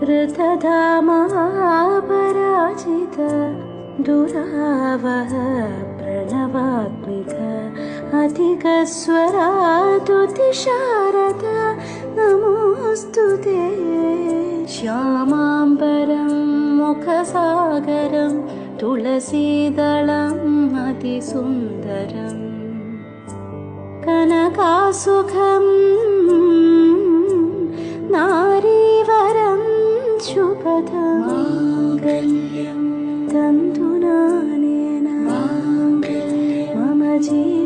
ऋतधामापराजित दुरावह प्रणवात्मिक अधिकस्वरातुतिशारद नमोऽस्तु ते। श्यामाम्बरं मुखसागरं तुलसीदलम् अतिसुन्दरम् कनकासुखं नारीवरं शुभदं तन्तुनानेन मम जीवने